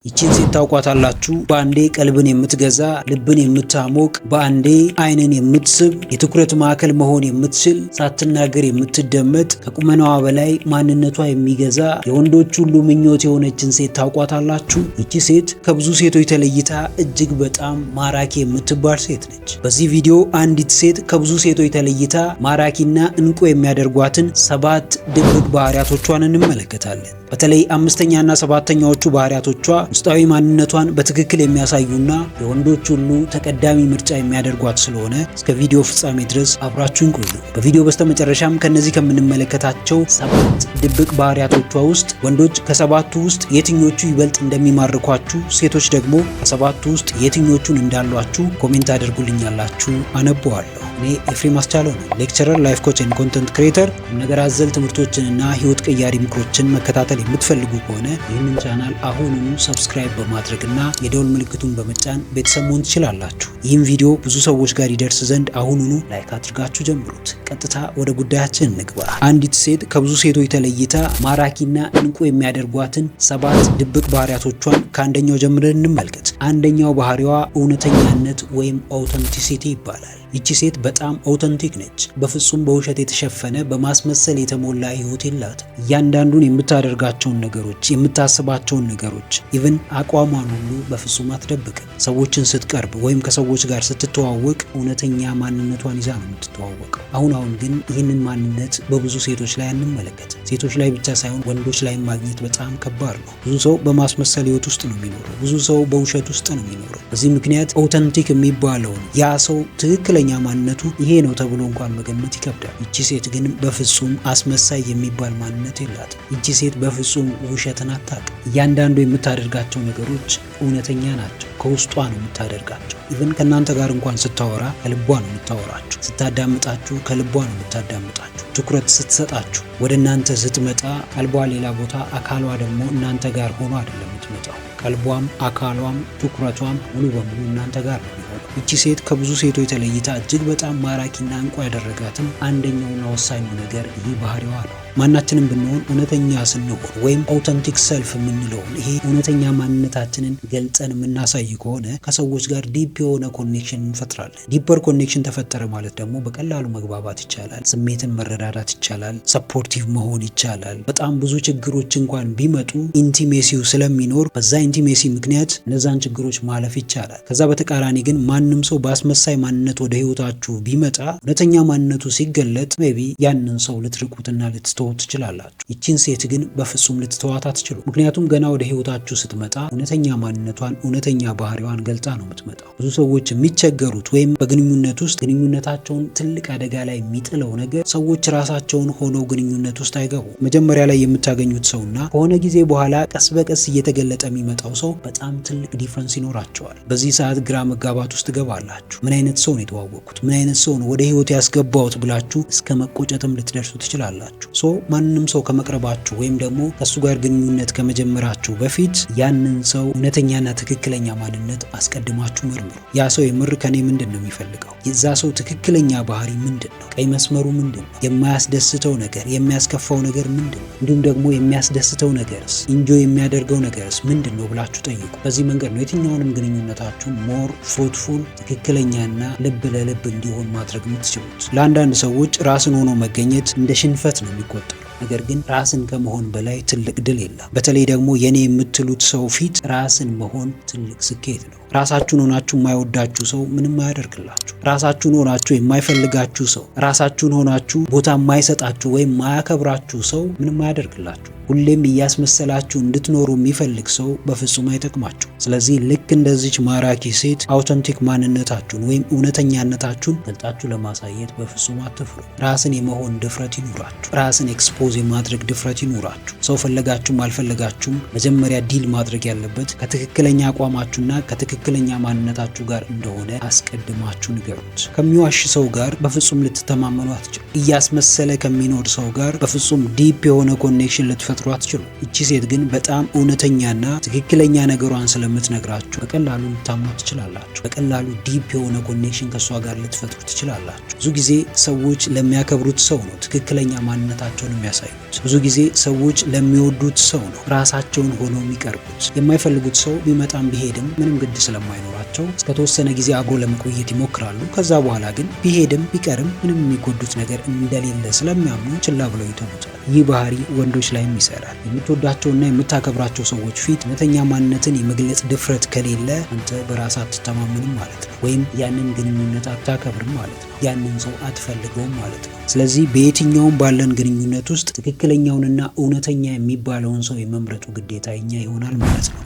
ይቺን ሴት ታውቋታላችሁ? በአንዴ ቀልብን የምትገዛ ልብን የምታሞቅ በአንዴ አይንን የምትስብ የትኩረት ማዕከል መሆን የምትችል ሳትናገር የምትደመጥ ከቁመናዋ በላይ ማንነቷ የሚገዛ የወንዶች ሁሉ ምኞት የሆነችን ሴት ታውቋታላችሁ? ይቺ ሴት ከብዙ ሴቶች ተለይታ እጅግ በጣም ማራኪ የምትባል ሴት ነች። በዚህ ቪዲዮ አንዲት ሴት ከብዙ ሴቶች ተለይታ ማራኪና እንቁ የሚያደርጓትን 7 ድብቅ ባህሪያቶቿን እንመለከታለን። በተለይ 5ኛና 7ኛዎቹ ባህሪያቶቿ ውስጣዊ ማንነቷን በትክክል የሚያሳዩና የወንዶች ሁሉ ተቀዳሚ ምርጫ የሚያደርጓት ስለሆነ እስከ ቪዲዮ ፍጻሜ ድረስ አብራችሁን ቆዩ። በቪዲዮ በስተመጨረሻም ከነዚህ ከምንመለከታቸው 7 ድብቅ ባህሪያቶቿ ውስጥ ወንዶች ከ7ቱ ውስጥ የትኞቹ ይበልጥ እንደሚማርኳችሁ፣ ሴቶች ደግሞ ከ7ቱ ውስጥ የትኞቹን እንዳሏችሁ ኮሜንት አድርጉልኛላችሁ፣ አነበዋለሁ። እኔ ኤፍሬም አስቻለው ነኝ። ሌክቸረር፣ ላይፍ ኮች ኤንድ ኮንተንት ክሬተር። ነገር አዘል ትምህርቶችንና ህይወት ቀያሪ ምክሮችን መከታተል የምትፈልጉ ከሆነ ይህንን ቻናል አሁኑኑ ሰብስክራይብ በማድረግና የደውል ምልክቱን በመጫን ቤተሰብ መሆን ትችላላችሁ። ይህም ቪዲዮ ብዙ ሰዎች ጋር ይደርስ ዘንድ አሁኑኑ ላይክ አድርጋችሁ ጀምሩት። ቀጥታ ወደ ጉዳያችን እንግባ። አንዲት ሴት ከብዙ ሴቶች ተለይታ ማራኪና እንቁ የሚያደርጓትን 7 ድብቅ ባህሪያቶቿን ከአንደኛው ጀምረን እንመልከት። አንደኛው ባህሪዋ እውነተኛነት ወይም ኦውተንቲሲቲ ይባላል። ይቺ ሴት በጣም ኦውተንቲክ ነች። በፍጹም በውሸት የተሸፈነ በማስመሰል የተሞላ ህይወት የላት። እያንዳንዱን የምታደርጋቸውን ነገሮች፣ የምታስባቸውን ነገሮች፣ ኢቭን አቋሟን ሁሉ በፍጹም አትደብቅም። ሰዎችን ስትቀርብ ወይም ከሰዎች ጋር ስትተዋወቅ እውነተኛ ማንነቷን ይዛ ነው የምትተዋወቀው። አሁን ግን ይህንን ማንነት በብዙ ሴቶች ላይ አንመለከትም። ሴቶች ላይ ብቻ ሳይሆን ወንዶች ላይ ማግኘት በጣም ከባድ ነው። ብዙ ሰው በማስመሰል ህይወት ውስጥ ነው የሚኖረው። ብዙ ሰው በውሸት ውስጥ ነው የሚኖረው። በዚህ ምክንያት ኦውተንቲክ የሚባለውን ያ ሰው ትክክለኛ ማንነቱ ይሄ ነው ተብሎ እንኳን መገመት ይከብዳል። ይቺ ሴት ግን በፍጹም አስመሳይ የሚባል ማንነት የላትም። ይቺ ሴት በፍጹም ውሸትን አታውቅም። እያንዳንዱ የምታደርጋቸው ነገሮች እውነተኛ ናቸው። ከውስጧ ነው የምታደርጋቸው። ኢቭን ከእናንተ ጋር እንኳን ስታወራ ከልቧ ነው የምታወራችሁ። ስታዳምጣችሁ ከልቧ ነው የምታዳምጣችሁ። ትኩረት ስትሰጣችሁ ወደ እናንተ ስትመጣ ቀልቧ ሌላ ቦታ፣ አካሏ ደግሞ እናንተ ጋር ሆኖ አይደለም የምትመጣው። ቀልቧም አካሏም ትኩረቷም ሙሉ በሙሉ እናንተ ጋር ነው የሚሆነው። ይቺ ሴት ከብዙ ሴቶች ተለይታ እጅግ በጣም ማራኪና እንቁ ያደረጋትም አንደኛውና ወሳኙ ነገር ይህ ባህሪዋ ነው። ማናችንም ብንሆን እውነተኛ ስንሆን ወይም ኦውተንቲክ ሰልፍ የምንለውን ይሄ እውነተኛ ማንነታችንን ገልጸን የምናሳይ ከሆነ ከሰዎች ጋር ዲፕ የሆነ ኮኔክሽን እንፈጥራለን። ዲፐር ኮኔክሽን ተፈጠረ ማለት ደግሞ በቀላሉ መግባባት ይቻላል፣ ስሜትን መረዳዳት ይቻላል፣ ሰፖርቲቭ መሆን ይቻላል። በጣም ብዙ ችግሮች እንኳን ቢመጡ ኢንቲሜሲው ስለሚኖር በዛ ኢንቲሜሲ ምክንያት እነዛን ችግሮች ማለፍ ይቻላል። ከዛ በተቃራኒ ግን ማንም ሰው በአስመሳይ ማንነት ወደ ህይወታችሁ ቢመጣ እውነተኛ ማንነቱ ሲገለጥ ሜቢ ያንን ሰው ልትርቁትና ልትተው ትችላላችሁ። ይቺን ሴት ግን በፍጹም ልትተዋት አትችሉ። ምክንያቱም ገና ወደ ህይወታችሁ ስትመጣ እውነተኛ ማንነቷን እውነተኛ ባህሪዋን ገልጻ ነው የምትመጣው። ብዙ ሰዎች የሚቸገሩት ወይም በግንኙነት ውስጥ ግንኙነታቸውን ትልቅ አደጋ ላይ የሚጥለው ነገር ሰዎች ራሳቸውን ሆነው ግንኙነት ውስጥ አይገቡ። መጀመሪያ ላይ የምታገኙት ሰውና ከሆነ ጊዜ በኋላ ቀስ በቀስ እየተገለጠ የሚመጣው ሰው በጣም ትልቅ ዲፍረንስ ይኖራቸዋል። በዚህ ሰዓት ግራ መጋባት ውስጥ ገባላችሁ። ምን አይነት ሰው ነው የተዋወቅኩት? ምን አይነት ሰው ነው ወደ ህይወት ያስገባሁት ብላችሁ እስከ መቆጨትም ልትደርሱ ትችላላችሁ። ማንንም ሰው ከመቅረባችሁ ወይም ደግሞ ከሱ ጋር ግንኙነት ከመጀመራችሁ በፊት ያንን ሰው እውነተኛና ትክክለኛ ማንነት አስቀድማችሁ መርምሩ። ያ ሰው የምር ከኔ ምንድን ነው የሚፈልገው? የዛ ሰው ትክክለኛ ባህሪ ምንድን ነው? ቀይ መስመሩ ምንድን ነው? የማያስደስተው ነገር፣ የሚያስከፋው ነገር ምንድን ነው? እንዲሁም ደግሞ የሚያስደስተው ነገርስ፣ ኢንጆይ የሚያደርገው ነገርስ ምንድን ነው ብላችሁ ጠይቁ። በዚህ መንገድ ነው የትኛውንም ግንኙነታችሁን ሞር ፍሩትፉል፣ ትክክለኛና ልብ ለልብ እንዲሆን ማድረግ የምትችሉት። ለአንዳንድ ሰዎች ራስን ሆኖ መገኘት እንደ ሽንፈት ነው የሚቆጠሩ። ነገር ግን ራስን ከመሆን በላይ ትልቅ ድል የለም። በተለይ ደግሞ የኔ የምትሉት ሰው ፊት ራስን መሆን ትልቅ ስኬት ነው። ራሳችሁን ሆናችሁ የማይወዳችሁ ሰው ምንም አያደርግላችሁ። ራሳችሁን ሆናችሁ የማይፈልጋችሁ ሰው፣ ራሳችሁን ሆናችሁ ቦታ የማይሰጣችሁ ወይም የማያከብራችሁ ሰው ምንም አያደርግላችሁ። ሁሌም እያስመሰላችሁ እንድትኖሩ የሚፈልግ ሰው በፍጹም አይጠቅማችሁ። ስለዚህ ልክ እንደዚች ማራኪ ሴት አውተንቲክ ማንነታችሁን ወይም እውነተኛነታችሁን ገልጣችሁ ለማሳየት በፍጹም አትፍሩ። ራስን የመሆን ድፍረት ይኑራችሁ። ራስን ኤክስፖዝ የማድረግ ድፍረት ይኑራችሁ። ሰው ፈለጋችሁም አልፈለጋችሁም መጀመሪያ ዲል ማድረግ ያለበት ከትክክለኛ አቋማችሁና ከትክክለኛ ማንነታችሁ ጋር እንደሆነ አስቀድማችሁ ንገሩት። ከሚዋሽ ሰው ጋር በፍጹም ልትተማመኑ አትችሉ። እያስመሰለ ከሚኖር ሰው ጋር በፍጹም ዲፕ የሆነ ኮኔክሽን ልትፈጥሩ ልትፈጥሩ አትችሉ። እቺ ሴት ግን በጣም እውነተኛና ትክክለኛ ነገሯን ስለምትነግራችሁ በቀላሉ ልታምኗት ትችላላችሁ። በቀላሉ ዲፕ የሆነ ኮኔክሽን ከእሷ ጋር ልትፈጥሩ ትችላላችሁ። ብዙ ጊዜ ሰዎች ለሚያከብሩት ሰው ነው ትክክለኛ ማንነታቸውን የሚያሳዩት። ብዙ ጊዜ ሰዎች ለሚወዱት ሰው ነው ራሳቸውን ሆነው የሚቀርቡት። የማይፈልጉት ሰው ቢመጣም ቢሄድም ምንም ግድ ስለማይኖራቸው እስከተወሰነ ጊዜ አብሮ ለመቆየት ይሞክራሉ። ከዛ በኋላ ግን ቢሄድም ቢቀርም ምንም የሚጎዱት ነገር እንደሌለ ስለሚያምኑ ችላ ብለው ይተውታል። ይህ ባህሪ ወንዶች ላይም ይሰራል። የምትወዳቸውና የምታከብራቸው ሰዎች ፊት እውነተኛ ማንነትን የመግለጽ ድፍረት ከሌለ አንተ በራስ አትተማመንም ማለት ነው። ወይም ያንን ግንኙነት አታከብርም ማለት ነው። ያንን ሰው አትፈልገውም ማለት ነው። ስለዚህ በየትኛውም ባለን ግንኙነት ውስጥ ትክክለኛውንና እውነተኛ የሚባለውን ሰው የመምረጡ ግዴታ የኛ ይሆናል ማለት ነው።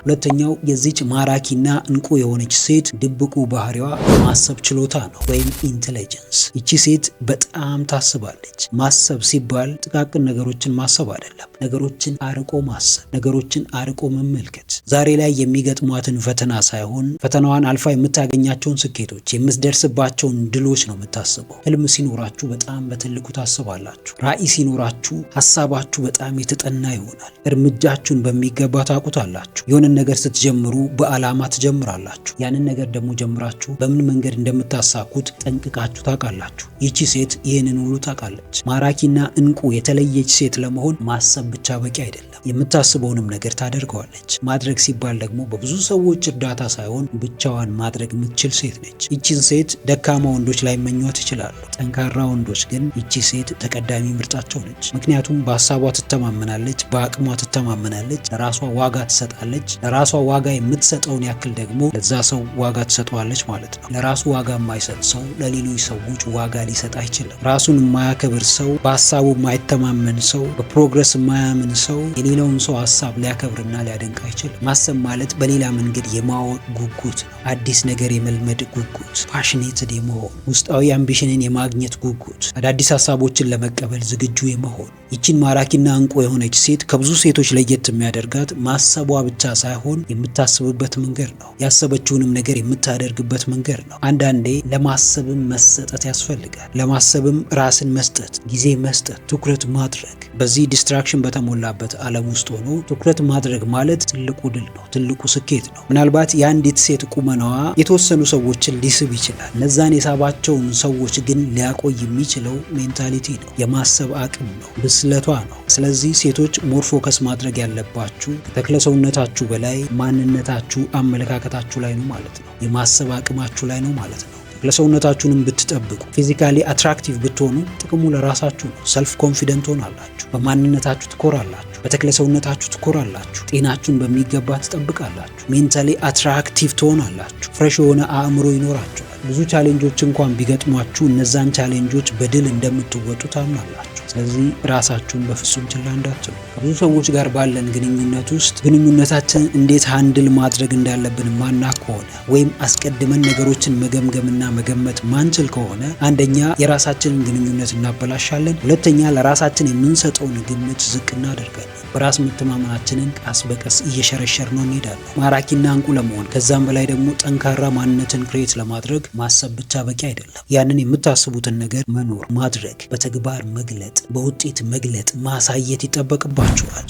ሁለተኛው የዚች ማራኪና እንቁ የሆነች ሴት ድብቁ ባህሪዋ የማሰብ ችሎታ ነው፣ ወይም ኢንቴሊጀንስ። ይቺ ሴት በጣም ታስባለች። ማሰብ ሲባል ጥቃቅን ነገሮችን ማሰብ አይደለም። ነገሮችን አርቆ ማሰብ፣ ነገሮችን አርቆ መመልከት። ዛሬ ላይ የሚገጥሟትን ፈተና ሳይሆን ፈተናዋን አልፋ የምታገኛቸውን ስኬቶች፣ የምትደርስባቸውን ድሎች ነው የምታስበው። ህልም ሲኖራችሁ በጣም በትልቁ ታስባላችሁ። ራዕይ ሲኖራችሁ ሀሳባችሁ በጣም የተጠና ይሆናል። እርምጃችሁን በሚገባ ታውቁታላችሁ። የሆነ ነገር ስትጀምሩ በዓላማ ትጀምራላችሁ። ያንን ነገር ደግሞ ጀምራችሁ በምን መንገድ እንደምታሳኩት ጠንቅቃችሁ ታውቃላችሁ። ይቺ ሴት ይህንን ሁሉ ታውቃለች። ማራኪና እንቁ የተለየች ሴት ለመሆን ማሰብ ብቻ በቂ አይደለም። የምታስበውንም ነገር ታደርገዋለች። ማድረግ ሲባል ደግሞ በብዙ ሰዎች እርዳታ ሳይሆን ብቻዋን ማድረግ የምትችል ሴት ነች። ይቺን ሴት ደካማ ወንዶች ላይ መኟት ይችላሉ። ጠንካራ ወንዶች ግን ይቺ ሴት ተቀዳሚ ምርጫቸው ነች። ምክንያቱም በሀሳቧ ትተማመናለች፣ በአቅሟ ትተማመናለች፣ ለራሷ ዋጋ ትሰጣለች። ለራሷ ዋጋ የምትሰጠውን ያክል ደግሞ ለዛ ሰው ዋጋ ትሰጠዋለች ማለት ነው። ለራሱ ዋጋ የማይሰጥ ሰው ለሌሎች ሰዎች ዋጋ ሊሰጥ አይችልም። ራሱን የማያከብር ሰው፣ በሀሳቡ የማይተማመን ሰው፣ በፕሮግረስ የማያምን ሰው የሌላውን ሰው ሀሳብ ሊያከብርና ሊያደንቅ አይችልም። ማሰብ ማለት በሌላ መንገድ የማወቅ ጉጉት ነው። አዲስ ነገር የመልመድ ጉጉት፣ ፓሽኔትድ የመሆን ውስጣዊ አምቢሽንን የማግኘት ጉጉት፣ አዳዲስ ሀሳቦችን ለመቀበል ዝግጁ የመሆን። ይቺን ማራኪና እንቁ የሆነች ሴት ከብዙ ሴቶች ለየት የሚያደርጋት ማሰቧ ብቻ ሳይሆን የምታስብበት መንገድ ነው። ያሰበችውንም ነገር የምታደርግበት መንገድ ነው። አንዳንዴ ለማሰብም መሰጠት ያስፈልጋል። ለማሰብም ራስን መስጠት፣ ጊዜ መስጠት፣ ትኩረት ማድረግ። በዚህ ዲስትራክሽን በተሞላበት ዓለም ውስጥ ሆኖ ትኩረት ማድረግ ማለት ትልቁ ድል ነው፣ ትልቁ ስኬት ነው። ምናልባት የአንዲት ሴት ቁመናዋ የተወሰኑ ሰዎችን ሊስብ ይችላል። እነዛን የሳባቸውን ሰዎች ግን ሊያቆይ የሚችለው ሜንታሊቲ ነው፣ የማሰብ አቅም ነው፣ ብስለቷ ነው። ስለዚህ ሴቶች ሞር ፎከስ ማድረግ ያለባችሁ ከተክለሰውነታችሁ በላይ ማንነታችሁ፣ አመለካከታችሁ ላይ ነው ማለት ነው። የማሰብ አቅማችሁ ላይ ነው ማለት ነው። ለሰውነታችሁንም ብትጠብቁ ፊዚካሊ አትራክቲቭ ብትሆኑ ጥቅሙ ለራሳችሁ ነው። ሰልፍ ኮንፊደንት ሆናላችሁ፣ በማንነታችሁ ትኮራላችሁ፣ በተክለሰውነታችሁ ትኮራላችሁ፣ ጤናችሁን በሚገባ ትጠብቃላችሁ፣ ሜንታሊ አትራክቲቭ ትሆናላችሁ፣ ፍሬሽ የሆነ አእምሮ ይኖራችኋል። ብዙ ቻሌንጆች እንኳን ቢገጥሟችሁ እነዛን ቻሌንጆች በድል እንደምትወጡ ታምናላችሁ። ስለዚህ ራሳችሁን በፍጹም ችላ እንዳትሉ። ከብዙ ሰዎች ጋር ባለን ግንኙነት ውስጥ ግንኙነታችንን እንዴት ሃንድል ማድረግ እንዳለብን ማና ከሆነ ወይም አስቀድመን ነገሮችን መገምገምና መገመት ማንችል ከሆነ አንደኛ የራሳችንን ግንኙነት እናበላሻለን፣ ሁለተኛ ለራሳችን የምንሰጠውን ግምት ዝቅ እናደርጋለን። በራስ መተማመናችንን ቀስ በቀስ እየሸረሸር ነው እንሄዳለን። ማራኪና እንቁ ለመሆን ከዛም በላይ ደግሞ ጠንካራ ማንነትን ክሬት ለማድረግ ማሰብ ብቻ በቂ አይደለም። ያንን የምታስቡትን ነገር መኖር፣ ማድረግ፣ በተግባር መግለጥ፣ በውጤት መግለጥ፣ ማሳየት ይጠበቅባችኋል።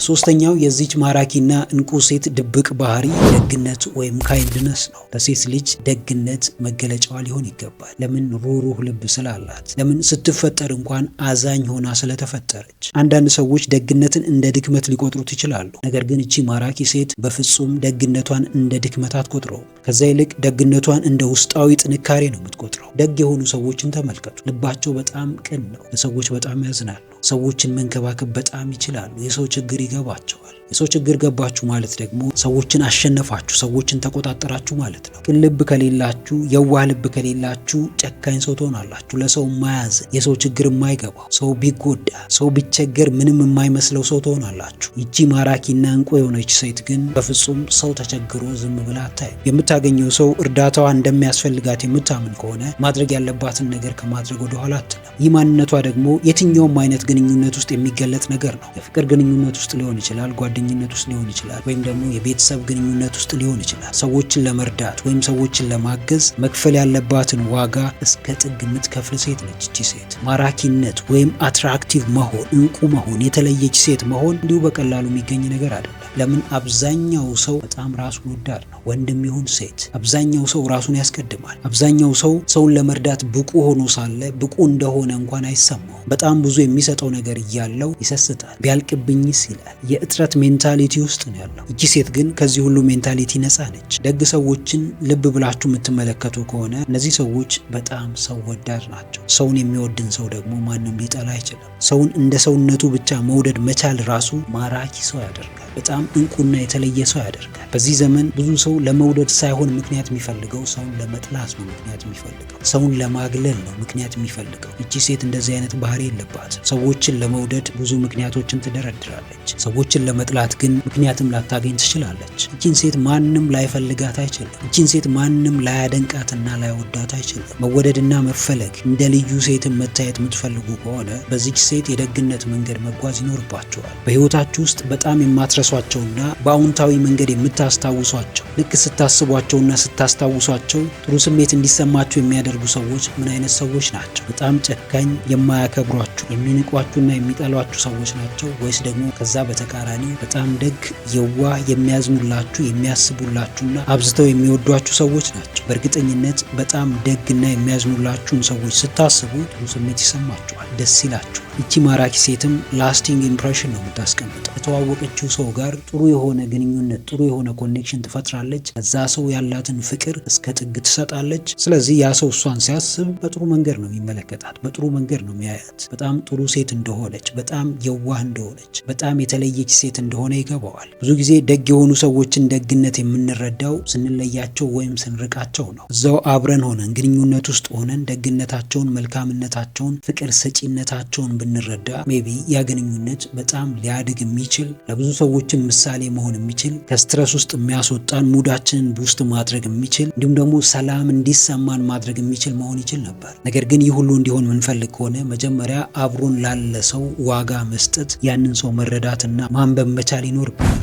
ሶስተኛው የዚች ማራኪና እንቁ ሴት ድብቅ ባህሪ ደግነት ወይም ካይንድነስ ነው። ለሴት ልጅ ደግነት መገለጫዋ ሊሆን ይገባል። ለምን? ሩህሩህ ልብ ስላላት። ለምን? ስትፈጠር እንኳን አዛኝ ሆና ስለተፈጠረች። አንዳንድ ሰዎች ደግነትን እንደ ድክመት ሊቆጥሩት ይችላሉ። ነገር ግን እቺ ማራኪ ሴት በፍጹም ደግነቷን እንደ ድክመት አትቆጥረውም። ከዛ ይልቅ ደግነቷን እንደ ውስጣዊ ጥንካሬ ነው የምትቆጥረው። ደግ የሆኑ ሰዎችን ተመልከቱ። ልባቸው በጣም ቅን ነው። ለሰዎች በጣም ያዝናሉ። ሰዎችን መንከባከብ በጣም ይችላሉ። የሰው ችግር ይገባቸዋል። የሰው ችግር ገባችሁ ማለት ደግሞ ሰዎችን አሸነፋችሁ፣ ሰዎችን ተቆጣጠራችሁ ማለት ነው። ቅን ልብ ከሌላችሁ፣ የዋህ ልብ ከሌላችሁ ጨካኝ ሰው ትሆናላችሁ። ለሰው የማያዝን፣ የሰው ችግር የማይገባው፣ ሰው ቢጎዳ፣ ሰው ቢቸገር ምንም የማይመስለው ሰው ትሆናላችሁ። ይቺ ማራኪና እንቁ የሆነች ሴት ግን በፍጹም ሰው ተቸግሮ ዝም ብላ አታይም። የምታገኘው ሰው እርዳታዋ እንደሚያስፈልጋት የምታምን ከሆነ ማድረግ ያለባትን ነገር ከማድረግ ወደ ኋላ አትልም። ይህ ማንነቷ ደግሞ የትኛውም አይነት ግንኙነት ውስጥ የሚገለጥ ነገር ነው። የፍቅር ግንኙነት ውስጥ ሊሆን ይችላል፣ ጓደኝነት ውስጥ ሊሆን ይችላል፣ ወይም ደግሞ የቤተሰብ ግንኙነት ውስጥ ሊሆን ይችላል። ሰዎችን ለመርዳት ወይም ሰዎችን ለማገዝ መክፈል ያለባትን ዋጋ እስከ ጥግ የምትከፍል ሴት ነች እቺ ሴት። ማራኪነት ወይም አትራክቲቭ መሆን፣ እንቁ መሆን፣ የተለየች ሴት መሆን እንዲሁ በቀላሉ የሚገኝ ነገር አይደለም። ለምን? አብዛኛው ሰው በጣም ራሱን ወዳድ ነው። ወንድም ይሁን ሴት፣ አብዛኛው ሰው ራሱን ያስቀድማል። አብዛኛው ሰው ሰውን ለመርዳት ብቁ ሆኖ ሳለ ብቁ እንደሆነ እንኳን አይሰማው። በጣም ብዙ የሚሰጠው ነገር እያለው ይሰስታል። ቢያልቅብኝስ ይላል። የእጥረት ሜንታሊቲ ውስጥ ነው ያለው። እቺ ሴት ግን ከዚህ ሁሉ ሜንታሊቲ ነፃ ነች። ደግ ሰዎችን ልብ ብላችሁ የምትመለከቱ ከሆነ እነዚህ ሰዎች በጣም ሰው ወዳድ ናቸው። ሰውን የሚወድን ሰው ደግሞ ማንም ሊጠላ አይችልም። ሰውን እንደ ሰውነቱ ብቻ መውደድ መቻል ራሱ ማራኪ ሰው ያደርጋል። በጣም እንቁና የተለየ ሰው ያደርጋል። በዚህ ዘመን ብዙ ሰው ለመውደድ ሳይሆን ምክንያት የሚፈልገው ሰውን ለመጥላት ነው። ምክንያት የሚፈልገው ሰውን ለማግለል ነው። ምክንያት የሚፈልገው እቺ ሴት እንደዚህ አይነት ባህሪ የለባትም። ሰዎችን ለመውደድ ብዙ ምክንያቶችን ትደረድራለች። ሰዎችን ለመጥላት ግን ምክንያትም ላታገኝ ትችላለች። እቺን ሴት ማንም ላይፈልጋት አይችልም። እቺን ሴት ማንም ላያደንቃትና ላይወዳት አይችልም። መወደድና መፈለግ እንደ ልዩ ሴትን መታየት የምትፈልጉ ከሆነ በዚች ሴት የደግነት መንገድ መጓዝ ይኖርባቸዋል። በህይወታችሁ ውስጥ በጣም የማትረሷቸውና በአዎንታዊ መንገድ የምታስታውሷቸው፣ ልክ ስታስቧቸውና ስታስታውሷቸው ጥሩ ስሜት እንዲሰማችሁ የሚያደርጉ ሰዎች ምን አይነት ሰዎች ናቸው? በጣም ጨካኝ፣ የማያከብሯችሁ፣ የሚንቋችሁና የሚጠሏችሁ ሰዎች ናቸው? ወይስ ደግሞ ከዛ በተቃራኒ በጣም ደግ፣ የዋህ፣ የሚያዝኑላችሁ፣ የሚያስቡላችሁና አብዝተው የሚወዷችሁ ሰዎች ናቸው? በእርግጠኝነት በጣም ደግና የሚያዝኑላችሁን ሰዎች ስታስቡ ጥሩ ስሜት ይሰማችኋል፣ ደስ ይላችኋል። ይቺ ማራኪ ሴትም ላስቲንግ ኢምፕሬሽን ነው የምታስቀምጠው። ከተዋወቀችው ሰው ጋር ጥሩ የሆነ ግንኙነት፣ ጥሩ የሆነ ኮኔክሽን ትፈጥራለች። ከዛ ሰው ያላትን ፍቅር እስከ ጥግ ትሰጣለች። ስለዚህ ያ ሰው እሷን ሲያስብ በጥሩ መንገድ ነው የሚመለከታት፣ በጥሩ መንገድ ነው የሚያያት። በጣም ጥሩ ሴት እንደሆነች፣ በጣም የዋህ እንደሆነች፣ በጣም የተለየች ሴት እንደሆነ ይገባዋል። ብዙ ጊዜ ደግ የሆኑ ሰዎችን ደግነት የምንረዳው ስንለያቸው ወይም ስንርቃቸው ነው። እዛው አብረን ሆነን ግንኙነት ውስጥ ሆነን ደግነታቸውን፣ መልካምነታቸውን፣ ፍቅር ሰጪነታቸውን ብንረዳ ሜቢ ያ ግንኙነት በጣም ሊያድግ የሚችል ለብዙ ሰዎችን ምሳሌ መሆን የሚችል ከስትረስ ውስጥ የሚያስወጣን ሙዳችንን ቡስት ማድረግ የሚችል እንዲሁም ደግሞ ሰላም እንዲሰማን ማድረግ የሚችል መሆን ይችል ነበር። ነገር ግን ይህ ሁሉ እንዲሆን ምንፈልግ ከሆነ መጀመሪያ አብሮን ላለ ሰው ዋጋ መስጠት፣ ያንን ሰው መረዳትና ማንበብ መቻል ይኖርብናል።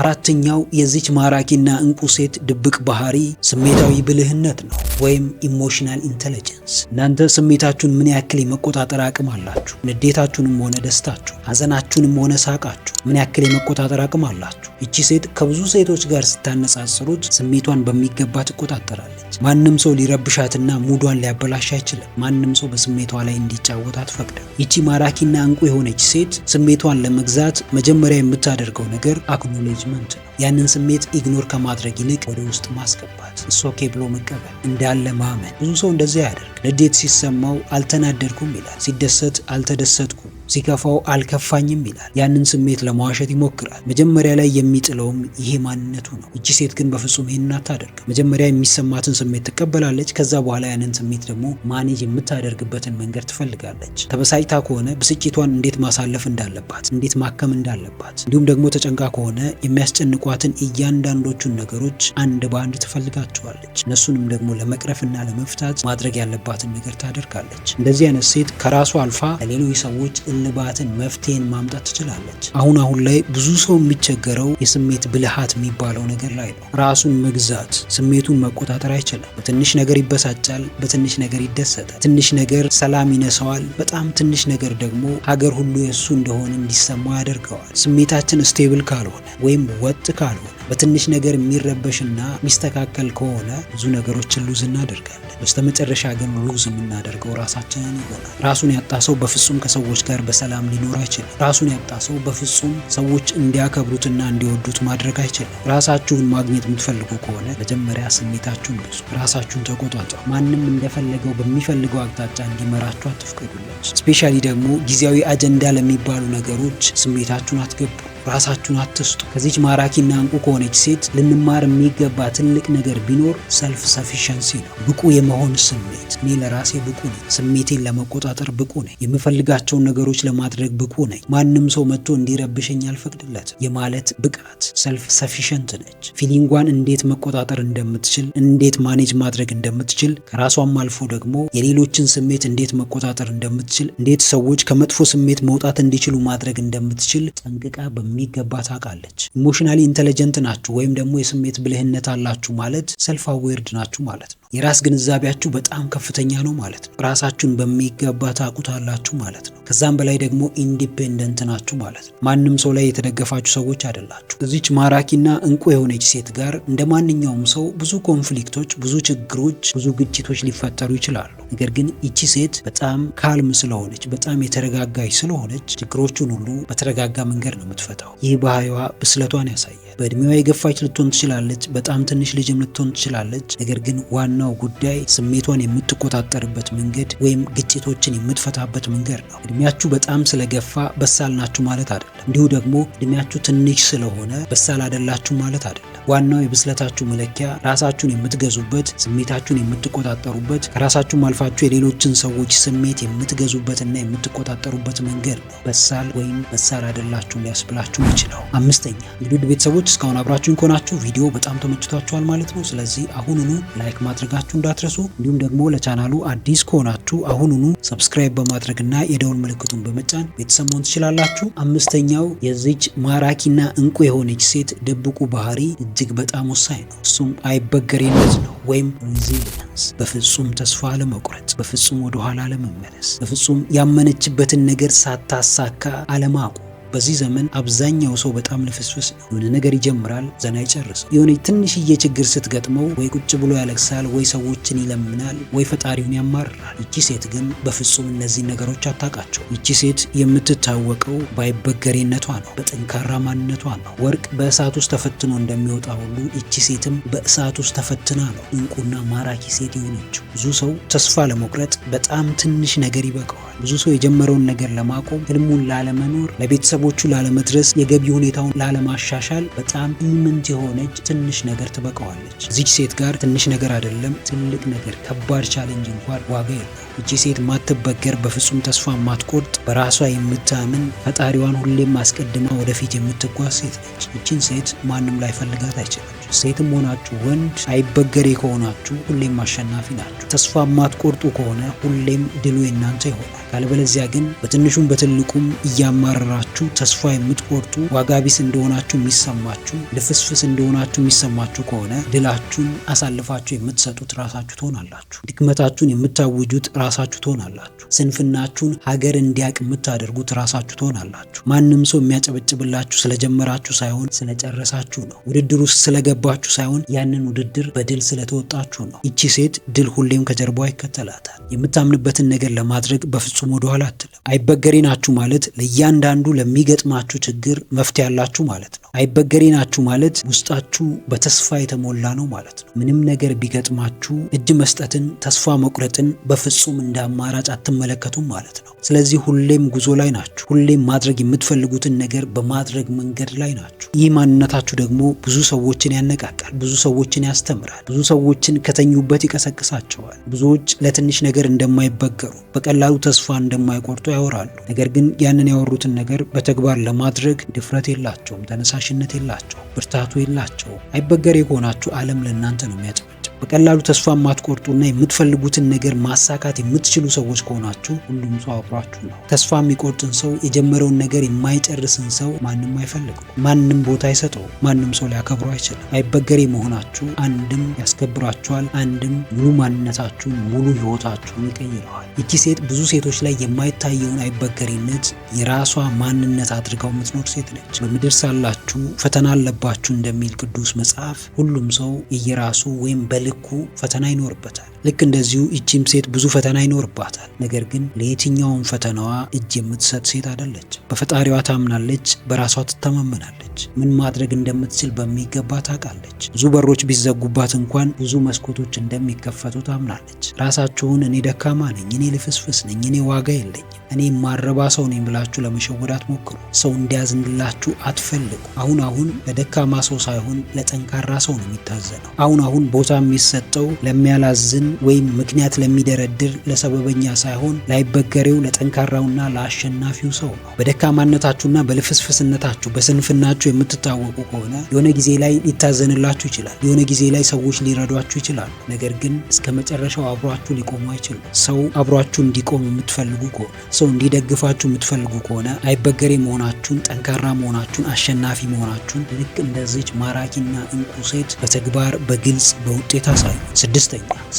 አራተኛው የዚች ማራኪና እንቁ ሴት ድብቅ ባህሪ ስሜታዊ ብልህነት ነው ወይም ኢሞሽናል ኢንተለጀንስ። እናንተ ስሜታችሁን ምን ያክል የመቆጣጠር አቅም አላችሁ? ንዴታችሁንም ሆነ ደስታችሁ፣ ሀዘናችሁንም ሆነ ሳቃችሁ ምን ያክል የመቆጣጠር አቅም አላችሁ? ይቺ ሴት ከብዙ ሴቶች ጋር ስታነጻጽሩት ስሜቷን በሚገባ ትቆጣጠራለች። ማንም ሰው ሊረብሻትና ሙዷን ሊያበላሽ አይችልም። ማንም ሰው በስሜቷ ላይ እንዲጫወት አትፈቅድም። ይቺ ማራኪና እንቁ የሆነች ሴት ስሜቷን ለመግዛት መጀመሪያ የምታደርገው ነገር አክኖሌጅመንት ነው። ያንን ስሜት ኢግኖር ከማድረግ ይልቅ ወደ ውስጥ ማስገባት፣ እሱ ኦኬ ብሎ መቀበል፣ እንዳለ ማመን። ብዙ ሰው እንደዚያ ያደርግ። ንዴት ሲሰማው አልተናደድኩም ይላል። ሲደሰት አልተደሰትኩም፣ ሲከፋው አልከፋኝም ይላል። ያንን ስሜት ለማዋሸት ይሞክራል። መጀመሪያ ላይ የሚጥለውም ይሄ ማንነቱ ነው። እቺ ሴት ግን በፍጹም ይሄንን አታደርግም። መጀመሪያ የሚሰማትን ስሜት ትቀበላለች። ከዛ በኋላ ያንን ስሜት ደግሞ ማኔጅ የምታደርግበትን መንገድ ትፈልጋለች። ተበሳጭታ ከሆነ ብስጭቷን እንዴት ማሳለፍ እንዳለባት፣ እንዴት ማከም እንዳለባት፣ እንዲሁም ደግሞ ተጨንቃ ከሆነ የሚያስጨንቋትን እያንዳንዶቹን ነገሮች አንድ በአንድ ትፈልጋቸዋለች። እነሱንም ደግሞ ለመቅረፍና ለመፍታት ማድረግ ያለባትን ነገር ታደርጋለች። እንደዚህ አይነት ሴት ከራሷ አልፋ ለሌሎች ሰዎች እልባትን፣ መፍትሄን ማምጣት ትችላለች። አሁን ላይ ብዙ ሰው የሚቸገረው የስሜት ብልሃት የሚባለው ነገር ላይ ነው። ራሱን መግዛት፣ ስሜቱን መቆጣጠር አይችልም። በትንሽ ነገር ይበሳጫል፣ በትንሽ ነገር ይደሰታል። ትንሽ ነገር ሰላም ይነሳዋል፣ በጣም ትንሽ ነገር ደግሞ ሀገር ሁሉ የእሱ እንደሆነ እንዲሰማው ያደርገዋል። ስሜታችን ስቴብል ካልሆነ ወይም ወጥ ካልሆነ፣ በትንሽ ነገር የሚረበሽና የሚስተካከል ከሆነ ብዙ ነገሮችን ሉዝ እናደርጋለን። በስተመጨረሻ ግን ሉዝ የምናደርገው ራሳችንን ይሆናል። ራሱን ያጣ ሰው በፍጹም ከሰዎች ጋር በሰላም ሊኖር አይችልም። ራሱን ያጣ ሰው በፍጹም ሰዎች እንዲያከብሩትና እንዲወዱት ማድረግ አይችልም። ራሳችሁን ማግኘት የምትፈልጉ ከሆነ መጀመሪያ ስሜታችሁን ግዙ፣ ራሳችሁን ተቆጣጠሩ። ማንም እንደፈለገው በሚፈልገው አቅጣጫ እንዲመራችሁ አትፍቀዱላችሁ። ስፔሻሊ ደግሞ ጊዜያዊ አጀንዳ ለሚባሉ ነገሮች ስሜታችሁን አትገቡ፣ ራሳችሁን አትስጡ። ከዚች ማራኪና እንቁ ከሆነች ሴት ልንማር የሚገባ ትልቅ ነገር ቢኖር ሰልፍ ሰፊሸንሲ ነው። ብቁ የመሆን ስሜት። እኔ ለራሴ ብቁ ነኝ፣ ስሜቴን ለመቆጣጠር ብቁ ነኝ፣ የምፈልጋቸውን ነገሮች ለማድረግ ብቁ ነኝ፣ ማንም ሰው መጥቶ እንዲረብሸኝ አልፈቅድለትም የማለት ብቃት ሰልፍ ሰፊሸንት ነች። ፊሊንጓን እንዴት መቆጣጠር እንደምትችል፣ እንዴት ማኔጅ ማድረግ እንደምትችል፣ ከራሷም አልፎ ደግሞ የሌሎችን ስሜት እንዴት መቆጣጠር እንደምትችል፣ እንዴት ሰዎች ከመጥፎ ስሜት መውጣት እንዲችሉ ማድረግ እንደምትችል ጠንቅቃ በሚገባ ታውቃለች። ኢሞሽናሊ ኢንተለጀንት ናችሁ ወይም ደግሞ የስሜት ብልህነት አላችሁ ማለት ሰልፍ አዌርድ ናችሁ ማለት ነው። የራስ ግንዛቤያችሁ በጣም ከፍተኛ ነው ማለት ነው። ራሳችሁን በሚገባ ታውቁታላችሁ ማለት ነው። ከዛም በላይ ደግሞ ኢንዲፔንደንት ናችሁ ማለት ነው። ማንም ሰው ላይ የተደገፋችሁ ሰዎች አይደላችሁ። እዚች ማራኪና እንቁ የሆነች ሴት ጋር እንደ ማንኛውም ሰው ብዙ ኮንፍሊክቶች፣ ብዙ ችግሮች፣ ብዙ ግጭቶች ሊፈጠሩ ይችላሉ። ነገር ግን ይቺ ሴት በጣም ካልም ስለሆነች፣ በጣም የተረጋጋች ስለሆነች ችግሮቹን ሁሉ በተረጋጋ መንገድ ነው የምትፈታው። ይህ ባህሪዋ ብስለቷን ያሳያል። በእድሜዋ የገፋች ልትሆን ትችላለች፣ በጣም ትንሽ ልጅም ልትሆን ትችላለች። ነገር ግን ዋናው ጉዳይ ስሜቷን የምትቆጣጠርበት መንገድ ወይም ግጭቶችን የምትፈታበት መንገድ ነው። እድሜያችሁ በጣም ስለገፋ በሳል ናችሁ ማለት አይደለም። እንዲሁ ደግሞ እድሜያችሁ ትንሽ ስለሆነ በሳል አይደላችሁ ማለት አይደለም። ዋናው የብስለታችሁ መለኪያ ራሳችሁን የምትገዙበት፣ ስሜታችሁን የምትቆጣጠሩበት፣ ከራሳችሁም አልፋችሁ የሌሎችን ሰዎች ስሜት የምትገዙበትና የምትቆጣጠሩበት መንገድ ነው በሳል ወይም በሳል አይደላችሁ ሊያስብላችሁ ይችላል። አምስተኛ እንግዲህ ቤተሰቦች እስካሁን አብራችሁን ከሆናችሁ ቪዲዮ በጣም ተመችቷችኋል ማለት ነው። ስለዚህ አሁኑኑ ላይክ ማድረጋችሁ እንዳትረሱ፣ እንዲሁም ደግሞ ለቻናሉ አዲስ ከሆናችሁ አሁኑኑ ሰብስክራይብ በማድረግና የደውል ምልክቱን በመጫን ቤተሰብ መሆን ትችላላችሁ። አምስተኛው የዚች ማራኪና እንቁ የሆነች ሴት ድብቁ ባህሪ እጅግ በጣም ወሳኝ ነው። እሱም አይበገሬነት ነው ወይም ሬዚሊየንስ። በፍጹም ተስፋ አለመቁረጥ፣ በፍጹም ወደኋላ አለመመለስ፣ በፍጹም ያመነችበትን ነገር ሳታሳካ አለማቆም። በዚህ ዘመን አብዛኛው ሰው በጣም ልፍስፍስ ነው። የሆነ ነገር ይጀምራል፣ ዘና አይጨርስም። የሆነ ትንሽዬ ችግር ስትገጥመው ወይ ቁጭ ብሎ ያለቅሳል፣ ወይ ሰዎችን ይለምናል፣ ወይ ፈጣሪውን ያማርራል። ይቺ ሴት ግን በፍጹም እነዚህ ነገሮች አታውቃቸው። ይቺ ሴት የምትታወቀው ባይበገሬነቷ ነው፣ በጠንካራ ማንነቷ ነው። ወርቅ በእሳት ውስጥ ተፈትኖ እንደሚወጣ ሁሉ ይቺ ሴትም በእሳት ውስጥ ተፈትና ነው እንቁና ማራኪ ሴት የሆነችው። ብዙ ሰው ተስፋ ለመቁረጥ በጣም ትንሽ ነገር ይበቃዋል። ብዙ ሰው የጀመረውን ነገር ለማቆም፣ ህልሙን ላለመኖር፣ ለቤተሰቦቹ ላለመድረስ፣ የገቢ ሁኔታውን ላለማሻሻል በጣም ኢምንት የሆነች ትንሽ ነገር ትበቃዋለች። እዚች ሴት ጋር ትንሽ ነገር አይደለም ትልቅ ነገር፣ ከባድ ቻሌንጅ እንኳን ዋጋ የለው። ይቺ ሴት ማትበገር፣ በፍጹም ተስፋ ማትቆርጥ፣ በራሷ የምታምን፣ ፈጣሪዋን ሁሌም አስቀድማ ወደፊት የምትጓዝ ሴት ነች። ይቺን ሴት ማንም ላይ ፈልጋት አይችልም። ሴትም ሆናችሁ ወንድ አይበገሬ ከሆናችሁ ሁሌም አሸናፊ ናችሁ። ተስፋ ማትቆርጡ ከሆነ ሁሌም ድሉ የናንተ ይሆናል። ካለበለዚያ ግን በትንሹም በትልቁም እያማረራችሁ ተስፋ የምትቆርጡ፣ ዋጋ ቢስ እንደሆናችሁ የሚሰማችሁ፣ ልፍስፍስ እንደሆናችሁ የሚሰማችሁ ከሆነ ድላችሁን አሳልፋችሁ የምትሰጡት ራሳችሁ ትሆናላችሁ። ድክመታችሁን የምታውጁት ራሳችሁ ትሆናላችሁ። ስንፍናችሁን ሀገር እንዲያውቅ የምታደርጉት ራሳችሁ ትሆናላችሁ። ማንም ሰው የሚያጨበጭብላችሁ ስለጀመራችሁ ሳይሆን ስለጨረሳችሁ ነው። ውድድር ውስጥ ስለገባችሁ ሳይሆን ያንን ውድድር በድል ስለተወጣችሁ ነው። ይቺ ሴት ድል ሁሌም ከጀርባዋ ይከተላታል። የምታምንበትን ነገር ለማድረግ በፍጹም ወደኋላ አትልም። አይበገሬ ናችሁ ማለት ለእያንዳንዱ ለሚገጥማችሁ ችግር መፍትሄ ያላችሁ ማለት ነው። አይበገሬ ናችሁ ማለት ውስጣችሁ በተስፋ የተሞላ ነው ማለት ነው። ምንም ነገር ቢገጥማችሁ እጅ መስጠትን፣ ተስፋ መቁረጥን በፍጹም እንደ አማራጭ አትመለከቱም ማለት ነው። ስለዚህ ሁሌም ጉዞ ላይ ናችሁ። ሁሌም ማድረግ የምትፈልጉትን ነገር በማድረግ መንገድ ላይ ናችሁ። ይህ ማንነታችሁ ደግሞ ብዙ ሰዎችን ያነቃቃል፣ ብዙ ሰዎችን ያስተምራል፣ ብዙ ሰዎችን ከተኙበት ይቀሰቅሳቸዋል። ብዙዎች ለትንሽ ነገር እንደማይበገሩ፣ በቀላሉ ተስፋ እንደማይቆርጡ ያወራሉ። ነገር ግን ያንን ያወሩትን ነገር በተግባር ለማድረግ ድፍረት የላቸውም፣ ተነሳሽነት የላቸውም፣ ብርታቱ የላቸውም። አይበገሬ ከሆናችሁ ዓለም ለእናንተ ነው የሚያጨበጭበው። በቀላሉ ተስፋ የማትቆርጡና የምትፈልጉትን ነገር ማሳካት የምትችሉ ሰዎች ከሆናችሁ ሁሉም ሰው አብሯችሁ ነው። ተስፋ የሚቆርጥን ሰው፣ የጀመረውን ነገር የማይጨርስን ሰው ማንም አይፈልገው፣ ማንም ቦታ አይሰጠው፣ ማንም ሰው ሊያከብረው አይችልም። አይበገሬ መሆናችሁ አንድም ያስከብራችኋል፣ አንድም ሙሉ ማንነታችሁን፣ ሙሉ ህይወታችሁን ይቀይረዋል። ይቺ ሴት ብዙ ሴቶች ላይ የማይታየውን አይበገሬነት የራሷ ማንነት አድርገው የምትኖር ሴት ነች። በምድር ሳላችሁ ፈተና አለባችሁ እንደሚል ቅዱስ መጽሐፍ ሁሉም ሰው የየራሱ ወይም ልኩ ፈተና ይኖርበታል። ልክ እንደዚሁ ይቺም ሴት ብዙ ፈተና ይኖርባታል። ነገር ግን ለየትኛውም ፈተናዋ እጅ የምትሰጥ ሴት አይደለች። በፈጣሪዋ ታምናለች፣ በራሷ ትተማመናለች። ምን ማድረግ እንደምትችል በሚገባ ታውቃለች። ብዙ በሮች ቢዘጉባት እንኳን ብዙ መስኮቶች እንደሚከፈቱ ታምናለች። ራሳችሁን እኔ ደካማ ነኝ፣ እኔ ልፍስፍስ ነኝ፣ እኔ ዋጋ የለኝም፣ እኔ ማረባ ሰው ነኝ ብላችሁ ለመሸወድ አትሞክሩ። ሰው እንዲያዝንላችሁ አትፈልጉ። አሁን ለደካማ ሰው ሳይሆን ለጠንካራ ሰው ነው የሚታዘነው። አሁን ቦታ የሚሰጠው ለሚያላዝን ወይም ምክንያት ለሚደረድር ለሰበበኛ ሳይሆን ላይበገሬው ለጠንካራውና ለአሸናፊው ሰው ነው። በደካማነታችሁና በልፍስፍስነታችሁ በስንፍናችሁ የምትታወቁ ከሆነ የሆነ ጊዜ ላይ ሊታዘንላችሁ ይችላል። የሆነ ጊዜ ላይ ሰዎች ሊረዷችሁ ይችላሉ። ነገር ግን እስከ መጨረሻው አብሯችሁ ሊቆሙ አይችሉም። ሰው አብሯችሁ እንዲቆም የምትፈልጉ ከሆነ፣ ሰው እንዲደግፋችሁ የምትፈልጉ ከሆነ አይበገሬ መሆናችሁን፣ ጠንካራ መሆናችሁን፣ አሸናፊ መሆናችሁን ልክ እንደዚች ማራኪና እንቁ ሴት በተግባር በግልጽ በውጤት አሳዩ።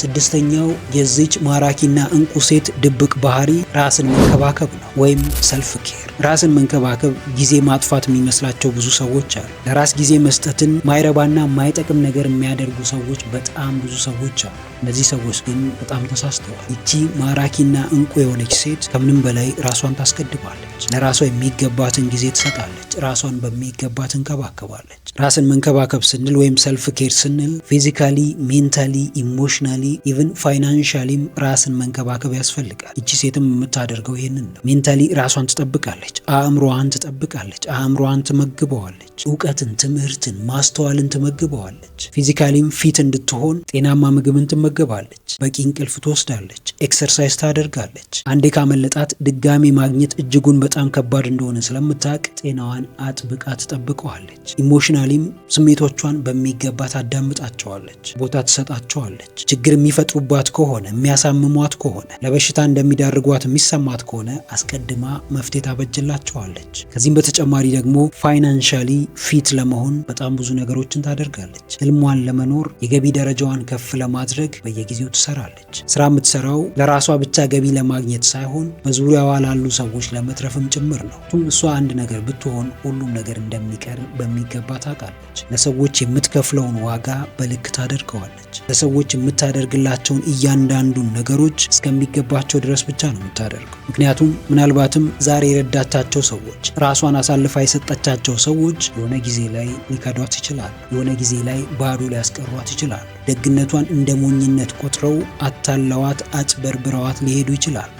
ስድስተኛው የዚች ማራኪና እንቁ ሴት ድብቅ ባህሪ ራስን መንከባከብ ነው፣ ወይም ሰልፍ ኬር። ራስን መንከባከብ ጊዜ ማጥፋት የሚመስላቸው ብዙ ሰዎች አሉ። ለራስ ጊዜ መስጠትን ማይረባና ማይጠቅም ነገር የሚያደርጉ ሰዎች በጣም ብዙ ሰዎች አሉ። እነዚህ ሰዎች ግን በጣም ተሳስተዋል። ይቺ ማራኪና እንቁ የሆነች ሴት ከምንም በላይ ራሷን ታስቀድማለች። ለራሷ የሚገባትን ጊዜ ትሰጣለች። ራሷን በሚገባ ትንከባከባለች። ራስን መንከባከብ ስንል ወይም ሰልፍ ኬር ስንል ፊዚካሊ፣ ሜንታሊ፣ ኢሞሽናሊ ኢቭን ፋይናንሻሊም ራስን መንከባከብ ያስፈልጋል። ይቺ ሴትም የምታደርገው ይህንን ነው። ሜንታሊ ራሷን ትጠብቃለች። አእምሮዋን ትጠብቃለች። አእምሮዋን ትመግበዋለች። እውቀትን፣ ትምህርትን፣ ማስተዋልን ትመግበዋለች። ፊዚካሊም ፊት እንድትሆን ጤናማ ምግብን ትመገባለች። በቂ እንቅልፍ ትወስዳለች። ኤክሰርሳይዝ ታደርጋለች። አንዴ ካመለጣት ድጋሚ ማግኘት እጅጉን በጣም ከባድ እንደሆነ ስለምታውቅ ጤናዋን አጥብቃ ትጠብቀዋለች። ኢሞሽናሊም ስሜቶቿን በሚገባ ታዳምጣቸዋለች፣ ቦታ ትሰጣቸዋለች። ችግር የሚፈጥሩባት ከሆነ፣ የሚያሳምሟት ከሆነ፣ ለበሽታ እንደሚዳርጓት የሚሰማት ከሆነ አስቀድማ መፍትሄ ታበጅላቸዋለች። ከዚህም በተጨማሪ ደግሞ ፋይናንሻሊ ፊት ለመሆን በጣም ብዙ ነገሮችን ታደርጋለች። ህልሟን ለመኖር የገቢ ደረጃዋን ከፍ ለማድረግ በየጊዜው ትሰራለች። ስራ የምትሰራው ለራሷ ብቻ ገቢ ለማግኘት ሳይሆን በዙሪያዋ ላሉ ሰዎች ለመትረፍም ጭምር ነው። እሷ አንድ ነገር ብትሆን ሁሉም ነገር እንደሚቀር በሚገባ ታውቃለች። ለሰዎች የምትከፍለውን ዋጋ በልክ ታደርገዋለች። ለሰዎች የምታደርግላቸውን እያንዳንዱን ነገሮች እስከሚገባቸው ድረስ ብቻ ነው የምታደርገው። ምክንያቱም ምናልባትም ዛሬ የረዳቻቸው ሰዎች፣ ራሷን አሳልፋ የሰጠቻቸው ሰዎች የሆነ ጊዜ ላይ ሊከዷት ይችላሉ። የሆነ ጊዜ ላይ ባዶ ሊያስቀሯት ይችላሉ። ደግነቷን እንደ ሞኝነት ቆጥረው አታለዋት፣ አጭበርብረዋት ሊሄዱ ይችላሉ።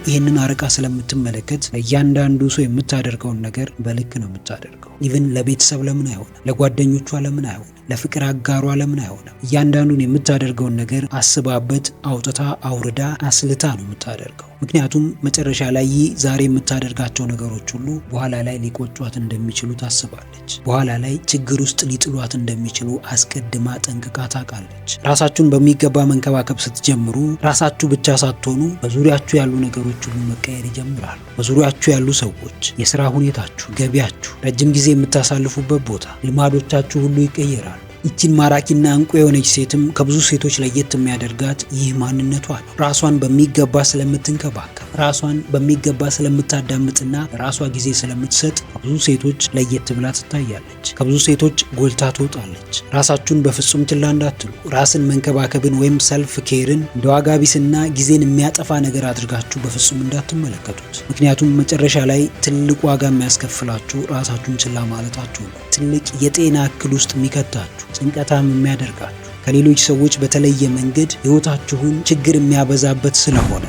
ይህንን አርቃ ስለምትመለከት ለእያንዳንዱ ሰው የምታደርገውን ነገር በልክ ነው የምታደርገው። ኢቭን ለቤተሰብ ለምን አይሆንም? ለጓደኞቿ ለምን አይሆንም? ለፍቅር አጋሯ ለምን አይሆንም? እያንዳንዱን የምታደርገውን ነገር አስባበት፣ አውጥታ አውርዳ አስልታ ነው የምታደርገው። ምክንያቱም መጨረሻ ላይ ዛሬ የምታደርጋቸው ነገሮች ሁሉ በኋላ ላይ ሊቆጯት እንደሚችሉ ታስባለች። በኋላ ላይ ችግር ውስጥ ሊጥሏት እንደሚችሉ አስቀድማ ጠንቅቃ ታውቃለች። ራሳችሁን በሚገባ መንከባከብ ስትጀምሩ ራሳችሁ ብቻ ሳትሆኑ በዙሪያችሁ ያሉ ነገሮች ሁሉ መቀየር ይጀምራሉ። በዙሪያችሁ ያሉ ሰዎች፣ የስራ ሁኔታችሁ፣ ገቢያችሁ፣ ረጅም ጊዜ የምታሳልፉበት ቦታ፣ ልማዶቻችሁ ሁሉ ይቀየራሉ። ይቺን ማራኪና እንቁ የሆነች ሴትም ከብዙ ሴቶች ለየት የሚያደርጋት ይህ ማንነቷ ነው። ራሷን በሚገባ ስለምትንከባከብ፣ ራሷን በሚገባ ስለምታዳምጥና ራሷ ጊዜ ስለምትሰጥ ከብዙ ሴቶች ለየት ብላ ትታያለች። ከብዙ ሴቶች ጎልታ ትወጣለች። ራሳችሁን በፍጹም ችላ እንዳትሉ። ራስን መንከባከብን ወይም ሰልፍ ኬርን እንደ ዋጋ ቢስና ጊዜን የሚያጠፋ ነገር አድርጋችሁ በፍጹም እንዳትመለከቱት። ምክንያቱም መጨረሻ ላይ ትልቅ ዋጋ የሚያስከፍላችሁ ራሳችሁን ችላ ማለታችሁ ነው። ትልቅ የጤና እክል ውስጥ የሚከታችሁ፣ ጭንቀታም የሚያደርጋችሁ፣ ከሌሎች ሰዎች በተለየ መንገድ ህይወታችሁን ችግር የሚያበዛበት ስለሆነ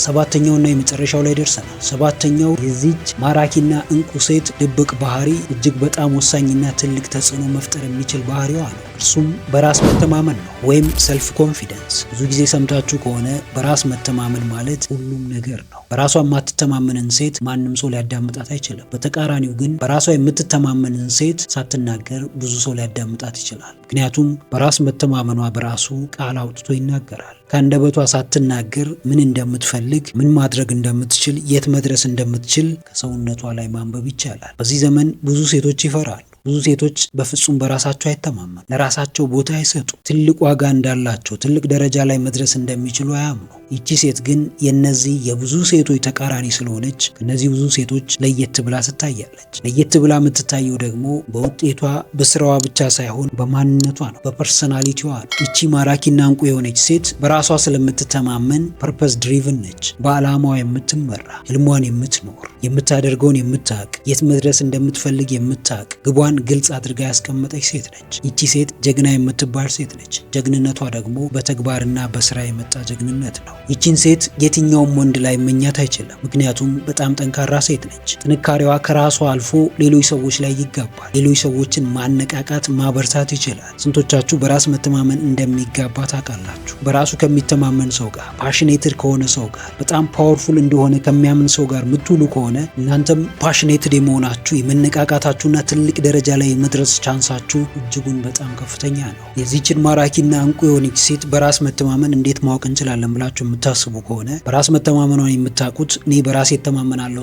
ሰባተኛውና የመጨረሻው ላይ ደርሰናል። ሰባተኛው የዚች ማራኪና እንቁ ሴት ድብቅ ባህሪ እጅግ በጣም ወሳኝና ትልቅ ተጽዕኖ መፍጠር የሚችል ባህሪዋ ነው። እርሱም በራስ መተማመን ነው፣ ወይም ሰልፍ ኮንፊደንስ። ብዙ ጊዜ ሰምታችሁ ከሆነ በራስ መተማመን ማለት ሁሉም ነገር ነው። በራሷ የማትተማመንን ሴት ማንም ሰው ሊያዳምጣት አይችልም። በተቃራኒው ግን በራሷ የምትተማመንን ሴት ሳትናገር ብዙ ሰው ሊያዳምጣት ይችላል። ምክንያቱም በራስ መተማመኗ በራሱ ቃል አውጥቶ ይናገራል። ከአንደበቷ ሳትናገር ምን እንደምትፈልግ፣ ምን ማድረግ እንደምትችል፣ የት መድረስ እንደምትችል ከሰውነቷ ላይ ማንበብ ይቻላል። በዚህ ዘመን ብዙ ሴቶች ይፈራሉ። ብዙ ሴቶች በፍጹም በራሳቸው አይተማመኑ፣ ለራሳቸው ቦታ አይሰጡ፣ ትልቅ ዋጋ እንዳላቸው፣ ትልቅ ደረጃ ላይ መድረስ እንደሚችሉ አያምኑ። ይቺ ሴት ግን የነዚህ የብዙ ሴቶች ተቃራኒ ስለሆነች ከነዚህ ብዙ ሴቶች ለየት ብላ ትታያለች። ለየት ብላ የምትታየው ደግሞ በውጤቷ በስራዋ ብቻ ሳይሆን በማንነቷ ነው፣ በፐርሰናሊቲዋ ነው። ይቺ ማራኪና እንቁ የሆነች ሴት በራሷ ስለምትተማመን ፐርፐስ ድሪቭን ነች። በዓላማዋ የምትመራ፣ ህልሟን የምትኖር፣ የምታደርገውን የምታውቅ፣ የት መድረስ እንደምትፈልግ የምታውቅ፣ ግቧን ራዕይዋን ግልጽ አድርጋ ያስቀመጠች ሴት ነች። ይቺ ሴት ጀግና የምትባል ሴት ነች። ጀግንነቷ ደግሞ በተግባርና በስራ የመጣ ጀግንነት ነው። ይቺን ሴት የትኛውም ወንድ ላይ መኛት አይችልም። ምክንያቱም በጣም ጠንካራ ሴት ነች። ጥንካሬዋ ከራሷ አልፎ ሌሎች ሰዎች ላይ ይጋባል። ሌሎች ሰዎችን ማነቃቃት፣ ማበርታት ይችላል። ስንቶቻችሁ በራስ መተማመን እንደሚጋባ ታውቃላችሁ? በራሱ ከሚተማመን ሰው ጋር፣ ፓሽኔትድ ከሆነ ሰው ጋር፣ በጣም ፓወርፉል እንደሆነ ከሚያምን ሰው ጋር ምትውሉ ከሆነ እናንተም ፓሽኔትድ የመሆናችሁ የመነቃቃታችሁና ትልቅ ደረጃ ላይ የመድረስ ቻንሳችሁ እጅጉን በጣም ከፍተኛ ነው። የዚህችን ማራኪና እንቁ የሆነች ሴት በራስ መተማመን እንዴት ማወቅ እንችላለን ብላችሁ የምታስቡ ከሆነ በራስ መተማመኗን የምታውቁት እኔ በራሴ እተማመናለሁ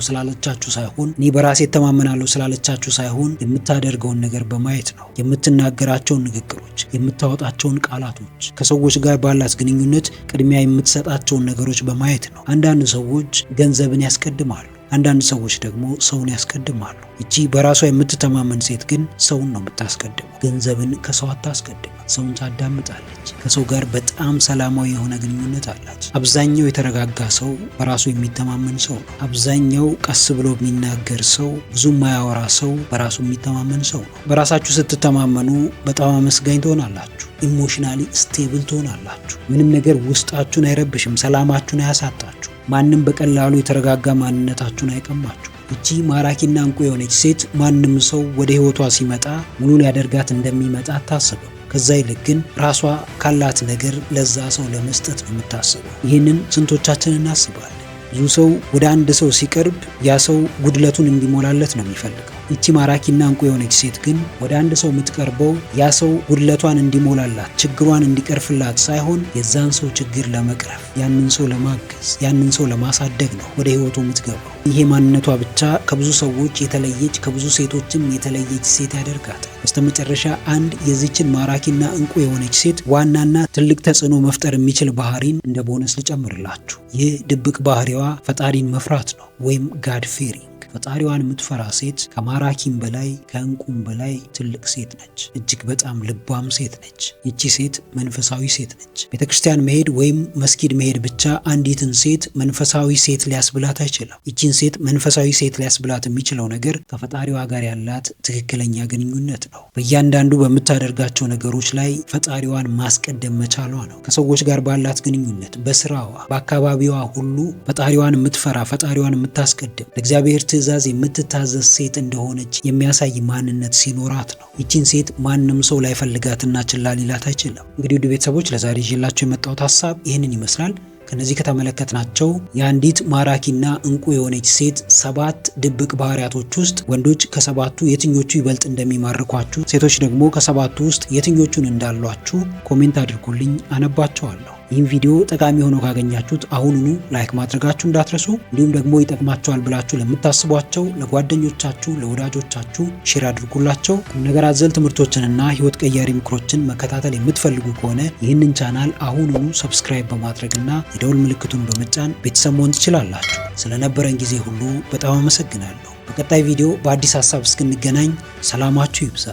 ስላለቻችሁ ሳይሆን የምታደርገውን ነገር በማየት ነው። የምትናገራቸውን ንግግሮች፣ የምታወጣቸውን ቃላቶች፣ ከሰዎች ጋር ባላት ግንኙነት ቅድሚያ የምትሰጣቸውን ነገሮች በማየት ነው። አንዳንድ ሰዎች ገንዘብን ያስቀድማሉ። አንዳንድ ሰዎች ደግሞ ሰውን ያስቀድማሉ። እቺ በራሷ የምትተማመን ሴት ግን ሰውን ነው የምታስቀድመው። ገንዘብን ከሰው አታስቀድም። ሰውን ታዳምጣለች። ከሰው ጋር በጣም ሰላማዊ የሆነ ግንኙነት አላት። አብዛኛው የተረጋጋ ሰው በራሱ የሚተማመን ሰው ነው። አብዛኛው ቀስ ብሎ የሚናገር ሰው፣ ብዙ የማያወራ ሰው በራሱ የሚተማመን ሰው ነው። በራሳችሁ ስትተማመኑ በጣም አመስጋኝ ትሆናላችሁ። ኢሞሽናሊ ስቴብል ትሆናላችሁ። ምንም ነገር ውስጣችሁን አይረብሽም። ሰላማችሁን አያሳጣችሁ። ማንም በቀላሉ የተረጋጋ ማንነታችሁን አይቀማችሁ። እቺ ማራኪና እንቁ የሆነች ሴት ማንም ሰው ወደ ህይወቷ ሲመጣ ሙሉ ሊያደርጋት እንደሚመጣ አታስብም። ከዛ ይልቅ ግን ራሷ ካላት ነገር ለዛ ሰው ለመስጠት ነው የምታስበው። ይህንን ስንቶቻችን እናስባለን? ብዙ ሰው ወደ አንድ ሰው ሲቀርብ ያ ሰው ጉድለቱን እንዲሞላለት ነው የሚፈልገው። ይቺ ማራኪና እንቁ የሆነች ሴት ግን ወደ አንድ ሰው የምትቀርበው ያ ሰው ጉድለቷን እንዲሞላላት፣ ችግሯን እንዲቀርፍላት ሳይሆን የዛን ሰው ችግር ለመቅረፍ፣ ያንን ሰው ለማገዝ፣ ያንን ሰው ለማሳደግ ነው ወደ ህይወቱ የምትገባው። ይሄ ማንነቷ ብቻ ከብዙ ሰዎች የተለየች፣ ከብዙ ሴቶችም የተለየች ሴት ያደርጋታል። በስተመጨረሻ አንድ የዚችን ማራኪና እንቁ የሆነች ሴት ዋናና ትልቅ ተጽዕኖ መፍጠር የሚችል ባህሪን እንደ ቦነስ ልጨምርላችሁ። ይህ ድብቅ ባህሪዋ ፈጣሪን መፍራት ነው፣ ወይም ጋድ ፌሪንግ። ፈጣሪዋን የምትፈራ ሴት ከማራኪም በላይ ከእንቁም በላይ ትልቅ ሴት ነች። እጅግ በጣም ልባም ሴት ነች። ይቺ ሴት መንፈሳዊ ሴት ነች። ቤተክርስቲያን መሄድ ወይም መስጊድ መሄድ ብቻ አንዲትን ሴት መንፈሳዊ ሴት ሊያስብላት አይችልም። ይቺን ሴት መንፈሳዊ ሴት ሊያስብላት የሚችለው ነገር ከፈጣሪዋ ጋር ያላት ትክክለኛ ግንኙነት ነው። በእያንዳንዱ በምታደርጋቸው ነገሮች ላይ ፈጣሪዋን ማስቀደም መቻሏ ነው። ከሰዎች ጋር ባላት ግንኙነት፣ በስራዋ፣ በአካባቢዋ ሁሉ ፈጣሪዋን የምትፈራ፣ ፈጣሪዋን የምታስቀድም፣ ለእግዚአብሔር ትእዛዝ የምትታዘዝ ሴት እንደሆነች የሚያሳይ ማንነት ሲኖራት ነው። ይቺን ሴት ማንም ሰው ላይፈልጋትና ችላ ሊላት አይችልም። እንግዲህ ውድ ቤተሰቦች ለዛሬ ይዤላችሁ የመጣሁት ሀሳብ ይህንን ይመስላል። ከነዚህ ከተመለከትናቸው የአንዲት ማራኪና እንቁ የሆነች ሴት 7 ድብቅ ባህሪያቶች ውስጥ ወንዶች ከ7ቱ የትኞቹ ይበልጥ እንደሚማርኳችሁ፣ ሴቶች ደግሞ ከ7ቱ ውስጥ የትኞቹን እንዳሏችሁ ኮሜንት አድርጉልኝ፣ አነባቸዋለሁ። ይህን ቪዲዮ ጠቃሚ ሆኖ ካገኛችሁት አሁኑኑ ላይክ ማድረጋችሁ እንዳትረሱ። እንዲሁም ደግሞ ይጠቅማቸዋል ብላችሁ ለምታስቧቸው ለጓደኞቻችሁ፣ ለወዳጆቻችሁ ሼር አድርጉላቸው። ነገር አዘል ትምህርቶችንና ህይወት ቀያሪ ምክሮችን መከታተል የምትፈልጉ ከሆነ ይህንን ቻናል አሁኑኑ ሰብስክራይብ በማድረግና የደውል ምልክቱን በመጫን ቤተሰብ መሆን ትችላላችሁ። ስለነበረን ጊዜ ሁሉ በጣም አመሰግናለሁ። በቀጣይ ቪዲዮ በአዲስ ሀሳብ እስክንገናኝ ሰላማችሁ ይብዛ።